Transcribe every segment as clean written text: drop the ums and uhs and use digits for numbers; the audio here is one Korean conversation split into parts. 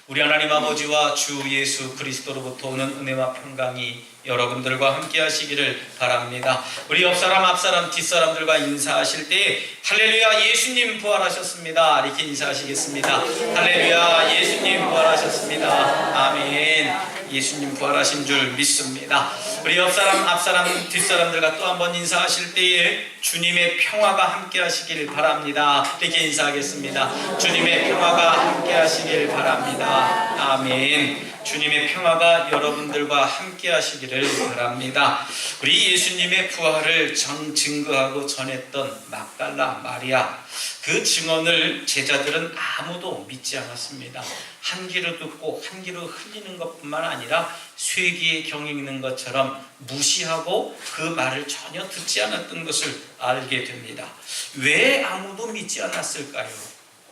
우리 하나님 아버지와 주 예수 그리스도로부터 오는 은혜와 평강이 여러분들과 함께 하시기를 바랍니다. 우리 옆사람 앞사람 뒷사람들과 인사하실 때에 할렐루야 예수님 부활하셨습니다 이렇게 인사하시겠습니다. 할렐루야 예수님 부활하셨습니다. 아멘. 예수님 부활하신 줄 믿습니다. 우리 옆사람 앞사람 뒷사람들과 또 한번 인사하실 때에 주님의 평화가 함께 하시길 바랍니다 이렇게 인사하겠습니다. 주님의 평화가 함께 하시길 바랍니다. 아멘. 주님의 평화가 여러분들과 함께 하시기를 바랍니다. 우리 예수님의 부활을 증거하고 전했던 막달라 마리아, 그 증언을 제자들은 아무도 믿지 않았습니다. 한 귀로 듣고 한 귀로 흘리는 것뿐만 아니라 쇠기에 경이 있는 것처럼 무시하고 그 말을 전혀 듣지 않았던 것을 알게 됩니다. 왜 아무도 믿지 않았을까요?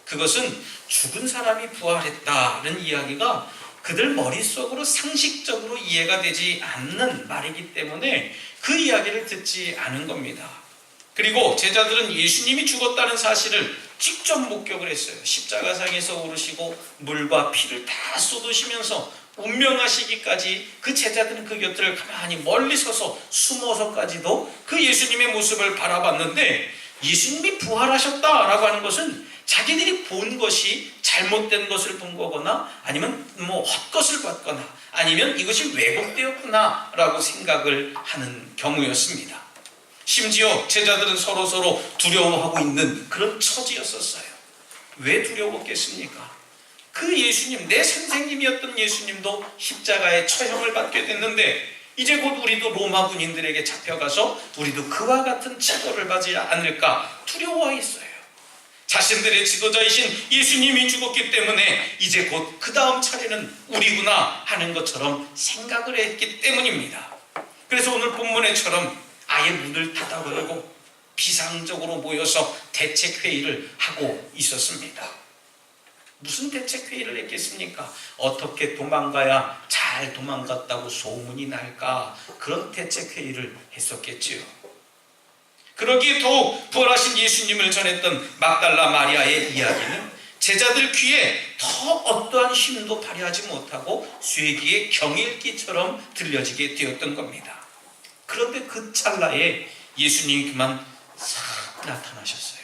그것은 죽은 사람이 부활했다는 이야기가 그들 머릿속으로 상식적으로 이해가 되지 않는 말이기 때문에 그 이야기를 듣지 않은 겁니다. 그리고 제자들은 예수님이 죽었다는 사실을 직접 목격을 했어요. 십자가상에서 오르시고 물과 피를 다 쏟으시면서 운명하시기까지 그 제자들은 그 곁을 가만히 멀리 서서 숨어서까지도 그 예수님의 모습을 바라봤는데, 예수님이 부활하셨다라고 하는 것은 자기들이 본 것이 잘못된 것을 본 거거나 아니면 헛것을 봤거나 아니면 이것이 왜곡되었구나 라고 생각을 하는 경우였습니다. 심지어 제자들은 서로 두려워하고 있는 그런 처지였었어요. 왜 두려웠겠습니까? 그 예수님, 내 선생님이었던 예수님도 십자가의 처형을 받게 됐는데 이제 곧 우리도 로마 군인들에게 잡혀가서 우리도 그와 같은 처벌을 받지 않을까 두려워했어요. 자신들의 지도자이신 예수님이 죽었기 때문에 이제 곧 그 다음 차례는 우리구나 하는 것처럼 생각을 했기 때문입니다. 그래서 오늘 본문에처럼 아예 문을 닫아버리고 비상적으로 모여서 대책회의를 하고 있었습니다. 무슨 대책회의를 했겠습니까? 어떻게 도망가야 잘 도망갔다고 소문이 날까? 그런 대책회의를 했었겠지요. 그러기에 더욱 부활하신 예수님을 전했던 막달라 마리아의 이야기는 제자들 귀에 더 어떠한 힘도 발휘하지 못하고 쇠기의 경일기처럼 들려지게 되었던 겁니다. 그런데 그 찰나에 예수님이 그만 싹 나타나셨어요.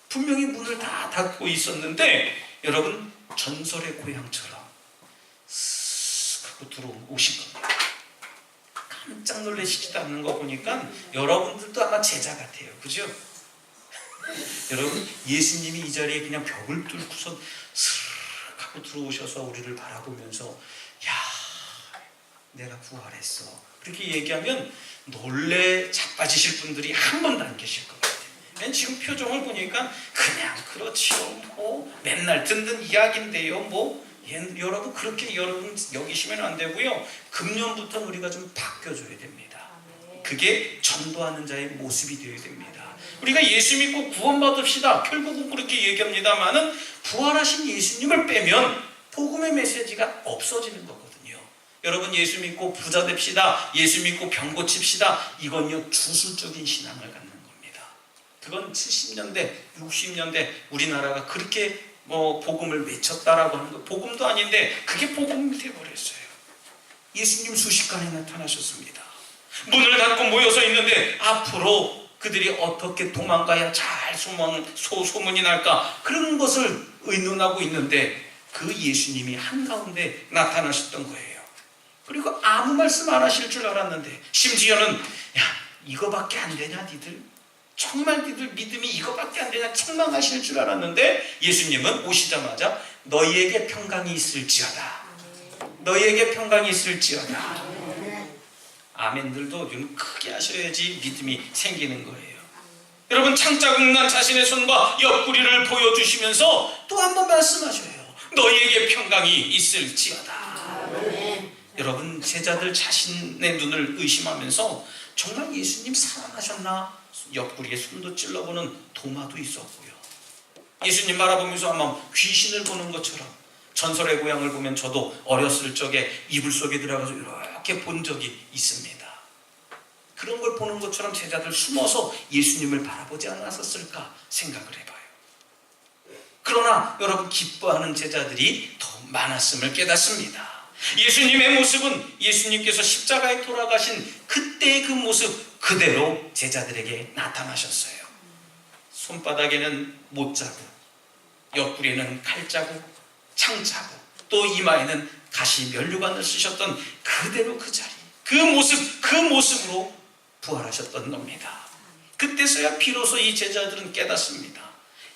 분명히 문을 다 닫고 있었는데 여러분, 전설의 고향처럼 쓱 하고 들어오신 겁니다. 깜짝 놀라시지도 않는 거 보니까 여러분들도 아마 제자 같아요. 그죠? 여러분, 예수님이 이 자리에 그냥 벽을 뚫고서 슥 하고 들어오셔서 우리를 바라보면서 야, 내가 부활했어 그렇게 얘기하면 놀래 자빠지실 분들이 한 번도 안 계실 것 같아요. 맨 지금 표정을 보니까 그냥 그렇지요, 맨날 듣는 이야기인데요, 여러분 그렇게 여러분 여기시면 안 되고요. 금년부터 우리가 좀 바뀌어줘야 됩니다. 그게 전도하는 자의 모습이 되어야 됩니다. 우리가 예수 믿고 구원받읍시다 결국은 그렇게 얘기합니다만은 부활하신 예수님을 빼면 복음의 메시지가 없어지는 거거든요. 여러분, 예수 믿고 부자 됩시다, 예수 믿고 병 고칩시다, 이건요 주술적인 신앙을 갖는 겁니다. 그건 70년대 60년대 우리나라가 그렇게 복음을 외쳤다라고 하는 거 복음도 아닌데 그게 복음이 되어버렸어요. 예수님 수십간에 나타나셨습니다. 문을 닫고 모여서 있는데 앞으로 그들이 어떻게 도망가야 잘 소문이 날까 그런 것을 의논하고 있는데 그 예수님이 한가운데 나타나셨던 거예요. 그리고 아무 말씀 안 하실 줄 알았는데 심지어는 야, 이거밖에 안 되냐 니들? 정말 니들 믿음이 이거밖에 안 되냐 책망하실 줄 알았는데 예수님은 오시자마자 너희에게 평강이 있을지어다, 너희에게 평강이 있을지어다. 아멘들도 좀 크게 하셔야지 믿음이 생기는 거예요. 여러분, 창자국 난 자신의 손과 옆구리를 보여주시면서 또 한 번 말씀하셔요. 너희에게 평강이 있을지어다. 여러분, 제자들 자신의 눈을 의심하면서 정말 예수님 살아나셨나? 옆구리에 손도 찔러보는 도마도 있었고요. 예수님 바라보면서 아마 귀신을 보는 것처럼, 전설의 고향을 보면 저도 어렸을 적에 이불 속에 들어가서 이렇게 본 적이 있습니다. 그런 걸 보는 것처럼 제자들 숨어서 예수님을 바라보지 않았었을까 생각을 해봐요. 그러나 여러분, 기뻐하는 제자들이 더 많았음을 깨닫습니다. 예수님의 모습은 예수님께서 십자가에 돌아가신 그때의 그 모습 그대로 제자들에게 나타나셨어요. 손바닥에는 못자국, 옆구리에는 칼자국, 창자국, 또 이마에는 가시 면류관을 쓰셨던 그대로 그 자리, 그 모습으로 부활하셨던 겁니다. 그때서야 비로소 이 제자들은 깨닫습니다.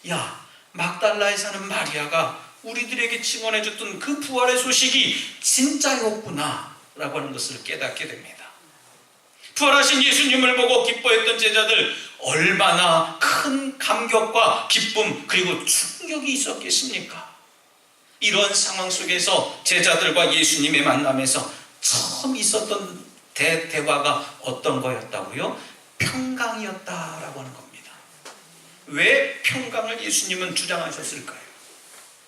야, 막달라에 사는 마리아가 우리들에게 증언해줬던 그 부활의 소식이 진짜였구나 라고 하는 것을 깨닫게 됩니다. 부활하신 예수님을 보고 기뻐했던 제자들, 얼마나 큰 감격과 기쁨 그리고 충격이 있었겠습니까? 이런 상황 속에서 제자들과 예수님의 만남에서 처음 있었던 대화가 어떤 거였다고요? 평강이었다라고 하는 겁니다. 왜 평강을 예수님은 주장하셨을까요?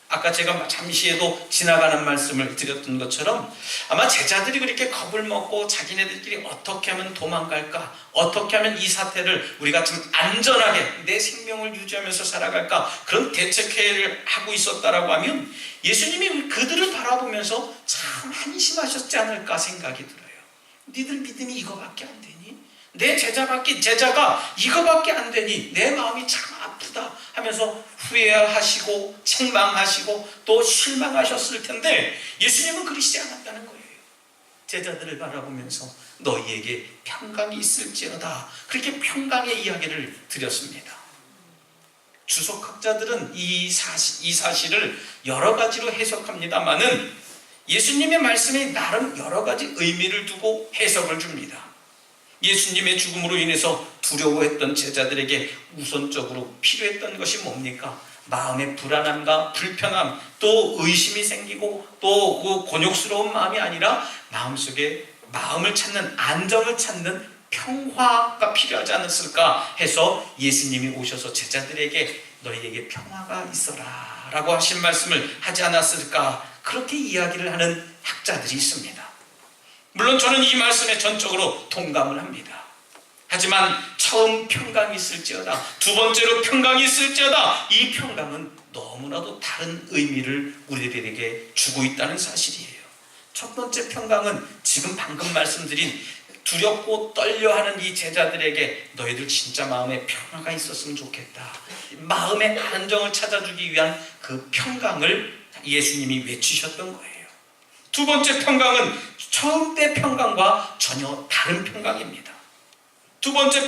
아까 제가 잠시에도 지나가는 말씀을 드렸던 것처럼 아마 제자들이 그렇게 겁을 먹고 자기네들끼리 어떻게 하면 도망갈까, 어떻게 하면 이 사태를 우리가 좀 안전하게 내 생명을 유지하면서 살아갈까, 그런 대책회의를 하고 있었다라고 하면 예수님이 그들을 바라보면서 참 한심하셨지 않을까 생각이 들어요. 니들 믿음이 이거밖에 안 되니? 내 제자가 이거밖에 안 되니 내 마음이 참 아프다 하면서 후회하시고 책망하시고 또 실망하셨을 텐데, 예수님은 그러시지 않았다는 거예요. 제자들을 바라보면서 너희에게 평강이 있을지어다, 그렇게 평강의 이야기를 드렸습니다. 주석학자들은 이 사실을 여러 가지로 해석합니다마는 예수님의 말씀에 나름 여러 가지 의미를 두고 해석을 줍니다. 예수님의 죽음으로 인해서 두려워했던 제자들에게 우선적으로 필요했던 것이 뭡니까? 마음의 불안함과 불편함, 또 의심이 생기고 또 그 곤욕스러운 마음이 아니라 마음속에 마음을 찾는, 안정을 찾는 평화가 필요하지 않았을까 해서 예수님이 오셔서 제자들에게 너희에게 평화가 있어라 라고 하신 말씀을 하지 않았을까, 그렇게 이야기를 하는 학자들이 있습니다. 물론 저는 이 말씀에 전적으로 동감을 합니다. 하지만 처음 평강이 있을지어다, 두 번째로 평강이 있을지어다, 이 평강은 너무나도 다른 의미를 우리들에게 주고 있다는 사실이에요. 첫 번째 평강은 지금 방금 말씀드린 두렵고 떨려하는 이 제자들에게 너희들 진짜 마음에 평화가 있었으면 좋겠다, 마음의 안정을 찾아주기 위한 그 평강을 예수님이 외치셨던 거예요. 두 번째 평강은 처음 때 평강과 전혀 다른 평강입니다. 두 번째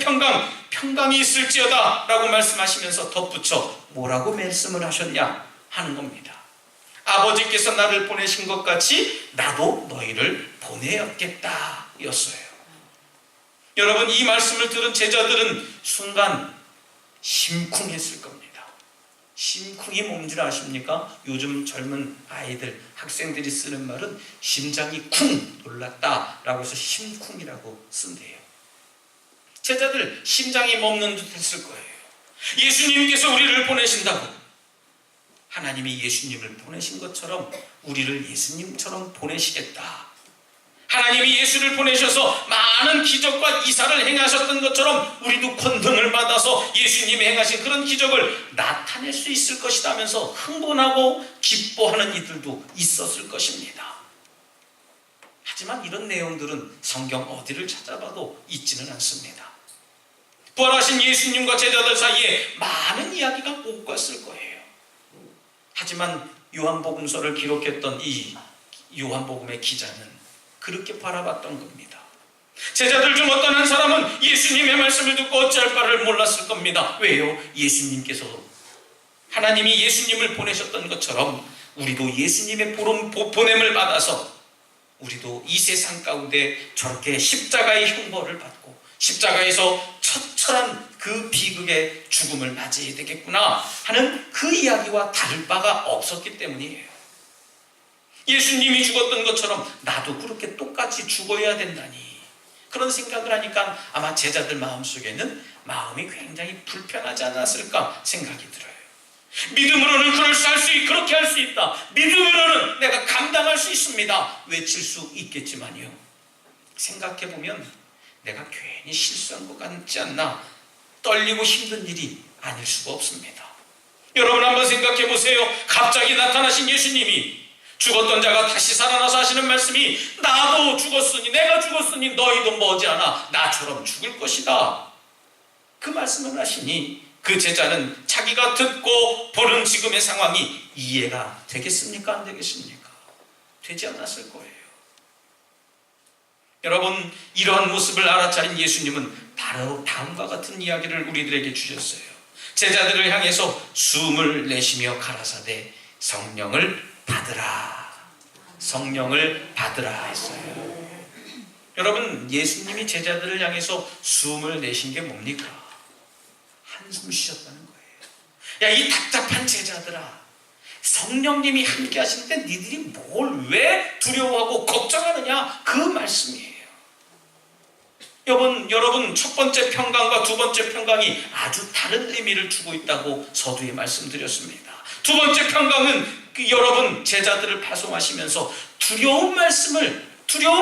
평강이 있을지어다 라고 말씀하시면서 덧붙여 뭐라고 말씀을 하셨냐 하는 겁니다. 아버지께서 나를 보내신 것 같이 나도 너희를 보내었겠다 였어요. 여러분, 이 말씀을 들은 제자들은 순간 심쿵했을 겁니다. 심쿵이 뭔지 아십니까? 요즘 젊은 아이들, 학생들이 쓰는 말은 심장이 쿵 놀랐다 라고 해서 심쿵이라고 쓴대요. 제자들 심장이 멎는 듯 했을 거예요. 예수님께서 우리를 보내신다고, 하나님이 예수님을 보내신 것처럼 우리를 예수님처럼 보내시겠다, 하나님이 예수를 보내셔서 많은 기적과 이사를 행하셨던 것처럼 우리도 권능을 받아서 예수님이 행하신 그런 기적을 나타낼 수 있을 것이다 하면서 흥분하고 기뻐하는 이들도 있었을 것입니다. 하지만 이런 내용들은 성경 어디를 찾아봐도 있지는 않습니다. 부활하신 예수님과 제자들 사이에 많은 이야기가 오갔을 거예요. 하지만 요한복음서를 기록했던 이 요한복음의 기자는 그렇게 바라봤던 겁니다. 제자들 중 어떤 한 사람은 예수님의 말씀을 듣고 어찌할 바를 몰랐을 겁니다. 왜요? 예수님께서, 하나님이 예수님을 보내셨던 것처럼 우리도 예수님의 보냄을 받아서 우리도 이 세상 가운데 저렇게 십자가의 형벌을 받고 십자가에서 처절한 그 비극의 죽음을 맞이해야 되겠구나 하는 그 이야기와 다를 바가 없었기 때문이에요. 예수님이 죽었던 것처럼 나도 그렇게 똑같이 죽어야 된다니, 그런 생각을 하니까 아마 제자들 마음속에는 마음이 굉장히 불편하지 않았을까 생각이 들어요. 믿음으로는 그렇게 할 수 있다, 믿음으로는 내가 감당할 수 있습니다, 외칠 수 있겠지만요, 생각해보면 내가 괜히 실수한 것 같지 않나 떨리고 힘든 일이 아닐 수가 없습니다. 여러분 한번 생각해 보세요. 갑자기 나타나신 예수님이 죽었던 자가 다시 살아나서 하시는 말씀이 나도 죽었으니 내가 죽었으니 너희도 머지않아 나처럼 죽을 것이다. 그 말씀을 하시니 그 제자는 자기가 듣고 보는 지금의 상황이 이해가 되겠습니까? 안 되겠습니까? 되지 않았을 거예요. 여러분, 이러한 모습을 알아차린 예수님은 바로 다음과 같은 이야기를 우리들에게 주셨어요. 제자들을 향해서 숨을 내쉬며 가라사대 성령을 받으라. 성령을 받으라 했어요. 여러분, 예수님이 제자들을 향해서 숨을 내신 게 뭡니까? 한숨 쉬셨다는 거예요. 야, 이 답답한 제자들아, 성령님이 함께 하시는데 니들이 뭘 왜 두려워하고 걱정하느냐? 그 말씀이에요. 여러분, 첫 번째 평강과 두 번째 평강이 아주 다른 의미를 주고 있다고 서두에 말씀드렸습니다. 두 번째 평강은 여러분 제자들을 파송하시면서 두려운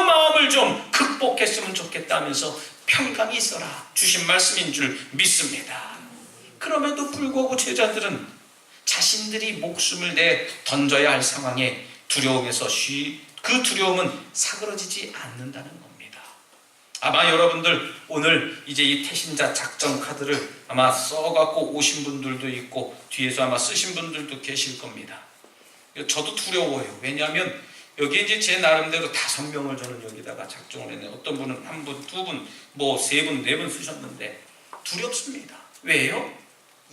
마음을 좀 극복했으면 좋겠다면서 평강이 있어라 주신 말씀인 줄 믿습니다. 그럼에도 불구하고 제자들은 자신들이 목숨을 내 던져야 할 상황에 두려움에서 그 두려움은 사그러지지 않는다는 겁니다. 아마 여러분들 오늘 이제 이 태신자 작전 카드를 아마 써갖고 오신 분들도 있고 뒤에서 아마 쓰신 분들도 계실 겁니다. 저도 두려워요. 왜냐하면 여기에 이제 제 나름대로 5명을 저는 여기다가 작정을 했네요. 어떤 분은 1분, 2분, 3분, 4분 쓰셨는데 두렵습니다. 왜요?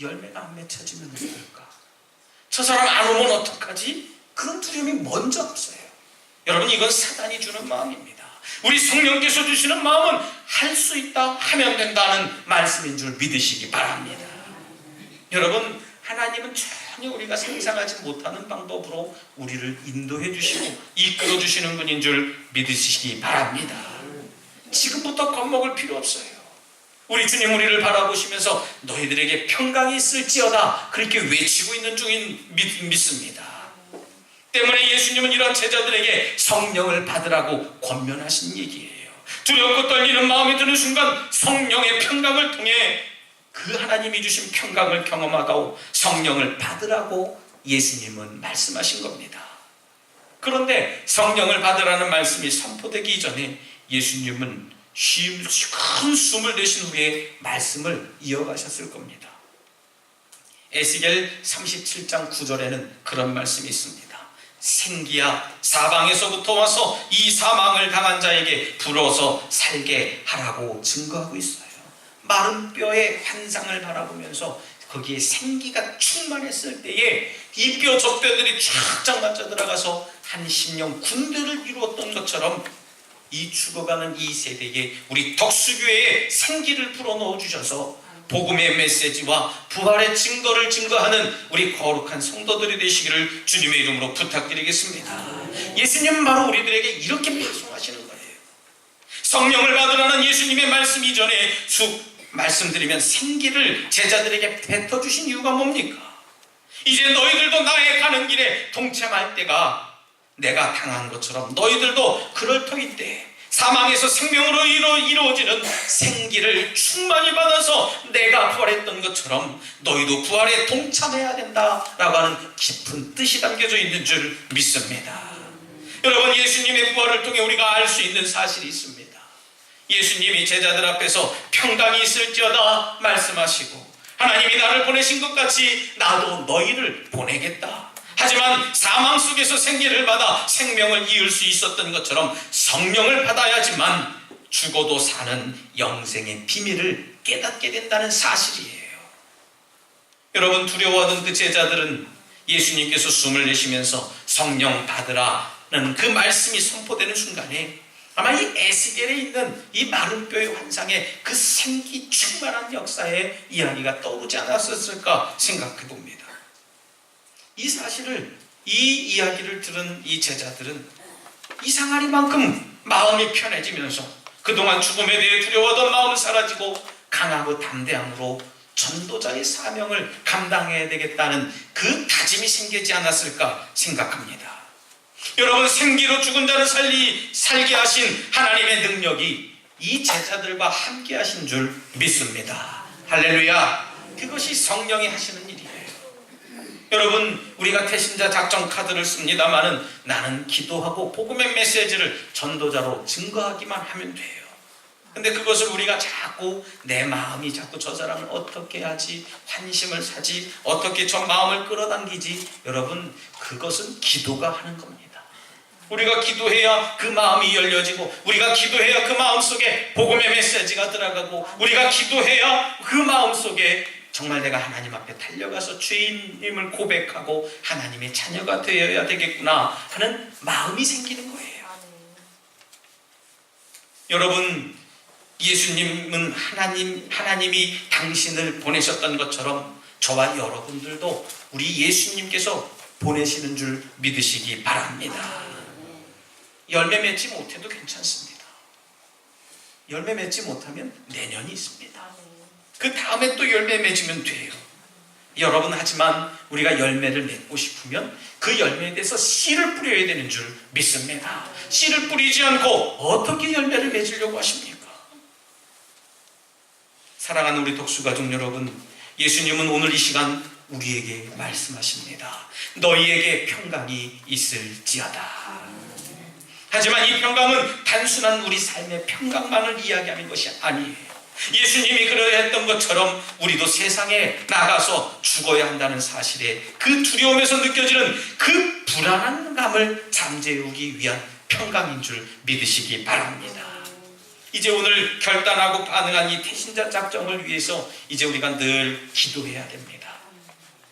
열매가 안 맺혀지면 어떨까? 저 사람 안 오면 어떡하지? 그런 두려움이 먼저 없어요. 여러분, 이건 사단이 주는 마음입니다. 우리 성령께서 주시는 마음은 할 수 있다, 하면 된다는 말씀인 줄 믿으시기 바랍니다. 여러분, 하나님은 전혀 우리가 상상하지 못하는 방법으로 우리를 인도해 주시고 이끌어 주시는 분인 줄 믿으시기 바랍니다. 지금부터 겁먹을 필요 없어요. 우리 주님 우리를 바라보시면서 너희들에게 평강이 있을지어다 그렇게 외치고 있는 중인 믿습니다. 때문에 예수님은 이런 제자들에게 성령을 받으라고 권면하신 얘기예요. 두렵고 떨리는 마음이 드는 순간 성령의 평강을 통해 그 하나님이 주신 평강을 경험하고 성령을 받으라고 예수님은 말씀하신 겁니다. 그런데 성령을 받으라는 말씀이 선포되기 이전에 예수님은 큰 숨을 내신 후에 말씀을 이어가셨을 겁니다. 에스겔 37장 9절에는 그런 말씀이 있습니다. 생기야 사방에서부터 와서 이 사망을 당한 자에게 불어서 살게 하라고 증거하고 있어요. 마른 뼈의 환상을 바라보면서 거기에 생기가 충만했을 때에 이 뼈 저 뼈들이 쫙쫙 맞춰 들어가서 한 십년 군대를 이루었던 것처럼 이 죽어가는 이 세대에 우리 덕수교회에 생기를 불어넣어 주셔서 복음의 메시지와 부활의 증거를 증거하는 우리 거룩한 성도들이 되시기를 주님의 이름으로 부탁드리겠습니다. 예수님은 바로 우리들에게 이렇게 파송하시는 거예요. 성령을 받으라는 예수님의 말씀 이전에 말씀드리면 생기를 제자들에게 뱉어주신 이유가 뭡니까? 이제 너희들도 나의 가는 길에 동참할 때가 내가 당한 것처럼 너희들도 그럴 터일 때 사망에서 생명으로 이루어지는 생기를 충만히 받아서 내가 부활했던 것처럼 너희도 부활에 동참해야 된다라고 하는 깊은 뜻이 담겨져 있는 줄 믿습니다. 여러분, 예수님의 부활을 통해 우리가 알 수 있는 사실이 있습니다. 예수님이 제자들 앞에서 평강이 있을지어다 말씀하시고 하나님이 나를 보내신 것 같이 나도 너희를 보내겠다. 하지만 사망 속에서 생기를 받아 생명을 이을 수 있었던 것처럼 성령을 받아야지만 죽어도 사는 영생의 비밀을 깨닫게 된다는 사실이에요. 여러분, 두려워하던 그 제자들은 예수님께서 숨을 내쉬면서 성령 받으라는 그 말씀이 선포되는 순간에 아마 이 에스겔에 있는 이 마른 뼈의 환상에 그 생기 충만한 역사의 이야기가 떠오르지 않았었을까 생각해 봅니다. 이 사실을, 이 이야기를 들은 이 제자들은 이상하리만큼 마음이 편해지면서 그동안 죽음에 대해 두려워하던 마음은 사라지고 강하고 담대함으로 전도자의 사명을 감당해야 되겠다는 그 다짐이 생기지 않았을까 생각합니다. 여러분, 생기로 죽은 자를 살게 하신 하나님의 능력이 이 제자들과 함께 하신 줄 믿습니다. 할렐루야. 그것이 성령이 하시는 일이에요. 여러분, 우리가 태신자 작전 카드를 씁니다마는 나는 기도하고 복음의 메시지를 전도자로 증거하기만 하면 돼요. 근데 그것을 우리가 자꾸 내 마음이 자꾸 저 사람을 어떻게 하지, 환심을 사지, 어떻게 저 마음을 끌어당기지, 여러분, 그것은 기도가 하는 겁니다. 우리가 기도해야 그 마음이 열려지고, 우리가 기도해야 그 마음 속에 복음의 메시지가 들어가고, 우리가 기도해야 그 마음 속에 정말 내가 하나님 앞에 달려가서 주님을 고백하고 하나님의 자녀가 되어야 되겠구나 하는 마음이 생기는 거예요. 여러분, 예수님은 하나님이 당신을 보내셨던 것처럼 저와 여러분들도 우리 예수님께서 보내시는 줄 믿으시기 바랍니다. 열매 맺지 못해도 괜찮습니다. 열매 맺지 못하면 내년이 있습니다. 그 다음에 또 열매 맺으면 돼요. 여러분, 하지만 우리가 열매를 맺고 싶으면 그 열매에 대해서 씨를 뿌려야 되는 줄 믿습니다. 씨를 뿌리지 않고 어떻게 열매를 맺으려고 하십니까? 사랑하는 우리 독수가족 여러분, 예수님은 오늘 이 시간 우리에게 말씀하십니다. 너희에게 평강이 있을지어다. 하지만 이 평강은 단순한 우리 삶의 평강만을 이야기하는 것이 아니에요. 예수님이 그러했던 것처럼 우리도 세상에 나가서 죽어야 한다는 사실에 그 두려움에서 느껴지는 그 불안한 감을 잠재우기 위한 평강인 줄 믿으시기 바랍니다. 이제 오늘 결단하고 반응한 이 태신자 작정을 위해서 이제 우리가 늘 기도해야 됩니다.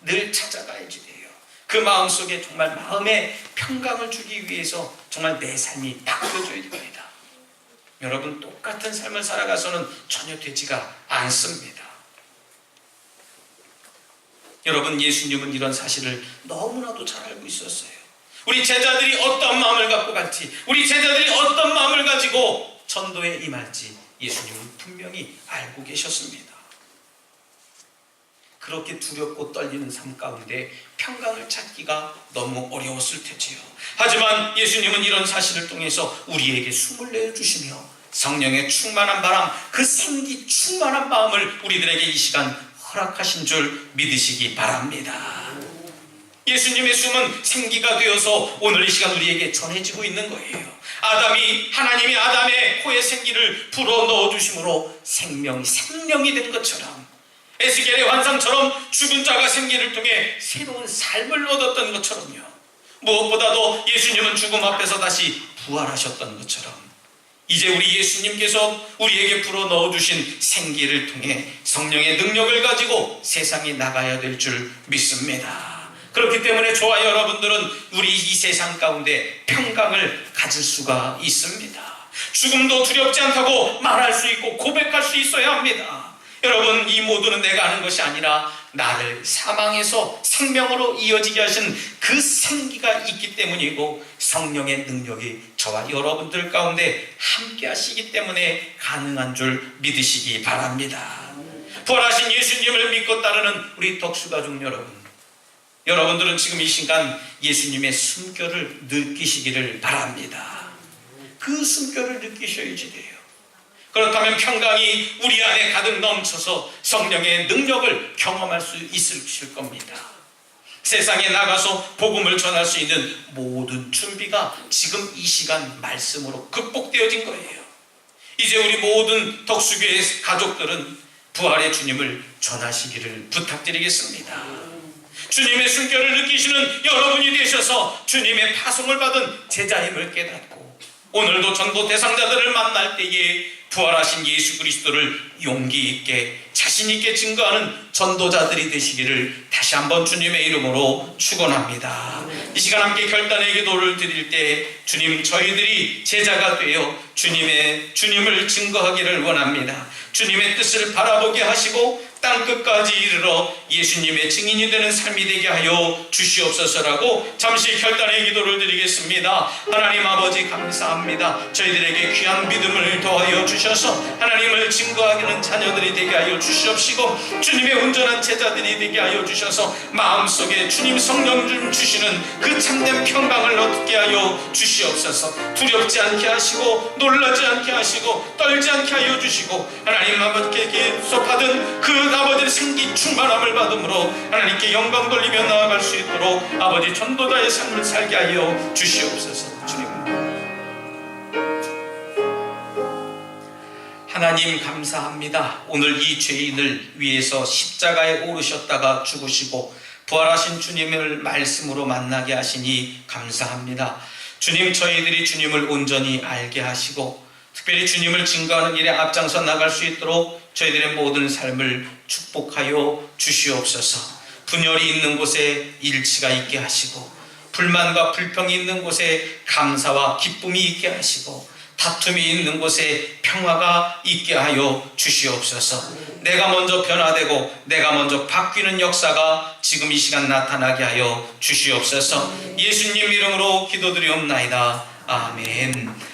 늘 찾아가야지 돼요. 그 마음속에 정말 마음의 평강을 주기 위해서 정말 내 삶이 바뀌어져야 됩니다. 여러분, 똑같은 삶을 살아가서는 전혀 되지가 않습니다. 여러분, 예수님은 이런 사실을 너무나도 잘 알고 있었어요. 우리 제자들이 어떤 마음을 갖고 갈지, 우리 제자들이 어떤 마음을 가지고 전도에 임할지 예수님은 분명히 알고 계셨습니다. 그렇게 두렵고 떨리는 삶 가운데 평강을 찾기가 너무 어려웠을 테지요. 하지만 예수님은 이런 사실을 통해서 우리에게 숨을 내어주시며 성령의 충만한 바람, 그 생기 충만한 마음을 우리들에게 이 시간 허락하신 줄 믿으시기 바랍니다. 예수님의 숨은 생기가 되어서 오늘 이 시간 우리에게 전해지고 있는 거예요. 하나님이 아담의 코에 생기를 불어 넣어주심으로 생명이 된 것처럼, 에스겔의 환상처럼 죽은 자가 생기를 통해 새로운 삶을 얻었던 것처럼요. 무엇보다도 예수님은 죽음 앞에서 다시 부활하셨던 것처럼 이제 우리 예수님께서 우리에게 불어 넣어주신 생기를 통해 성령의 능력을 가지고 세상에 나가야 될 줄 믿습니다. 그렇기 때문에 저와 여러분들은 우리 이 세상 가운데 평강을 가질 수가 있습니다. 죽음도 두렵지 않다고 말할 수 있고 고백할 수 있어야 합니다. 여러분, 이 모두는 내가 하는 것이 아니라 나를 사망에서 생명으로 이어지게 하신 그 생기가 있기 때문이고, 성령의 능력이 저와 여러분들 가운데 함께 하시기 때문에 가능한 줄 믿으시기 바랍니다. 부활하신 예수님을 믿고 따르는 우리 덕수가족 여러분들은 지금 이 시간 예수님의 숨결을 느끼시기를 바랍니다. 그 숨결을 느끼셔야지 돼요. 그렇다면 평강이 우리 안에 가득 넘쳐서 성령의 능력을 경험할 수 있으실 겁니다. 세상에 나가서 복음을 전할 수 있는 모든 준비가 지금 이 시간 말씀으로 극복되어진 거예요. 이제 우리 모든 덕수교의 가족들은 부활의 주님을 전하시기를 부탁드리겠습니다. 주님의 숨결을 느끼시는 여러분이 되셔서 주님의 파송을 받은 제자임을 깨닫고 오늘도 전도 대상자들을 만날 때에 부활하신 예수 그리스도를 용기 있게 자신 있게 증거하는 전도자들이 되시기를 다시 한번 주님의 이름으로 축원합니다. 이 시간 함께 결단의 기도를 드릴 때 주님, 저희들이 제자가 되어 주님을 증거하기를 원합니다. 주님의 뜻을 바라보게 하시고 땅끝까지 이르러 예수님의 증인이 되는 삶이 되게 하여 주시옵소서라고 잠시 결단의 기도를 드리겠습니다. 하나님 아버지, 감사합니다. 저희들에게 귀한 믿음을 더하여 주셔서 하나님을 증거하기는 자녀들이 되게 하여 주시옵시고, 주님의 온전한 제자들이 되게 하여 주셔서 마음속에 주님 성령 좀 주시는 그 참된 평강을 얻게 하여 주시옵소서. 두렵지 않게 하시고 놀라지 않게 하시고 떨지 않게 하여 주시고, 하나님 아버지께 받은 그 아버지의 생기 충만함을 받음으로 하나님께 영광 돌리며 나아갈 수 있도록 아버지 전도자의 삶을 살게 하여 주시옵소서. 주님, 하나님 감사합니다. 오늘 이 죄인을 위해서 십자가에 오르셨다가 죽으시고 부활하신 주님을 말씀으로 만나게 하시니 감사합니다. 주님, 저희들이 주님을 온전히 알게 하시고 특별히 주님을 증거하는 일에 앞장서 나갈 수 있도록 저희들의 모든 삶을 축복하여 주시옵소서. 분열이 있는 곳에 일치가 있게 하시고 불만과 불평이 있는 곳에 감사와 기쁨이 있게 하시고 다툼이 있는 곳에 평화가 있게 하여 주시옵소서. 내가 먼저 변화되고 내가 먼저 바뀌는 역사가 지금 이 시간 나타나게 하여 주시옵소서. 예수님 이름으로 기도드리옵나이다. 아멘.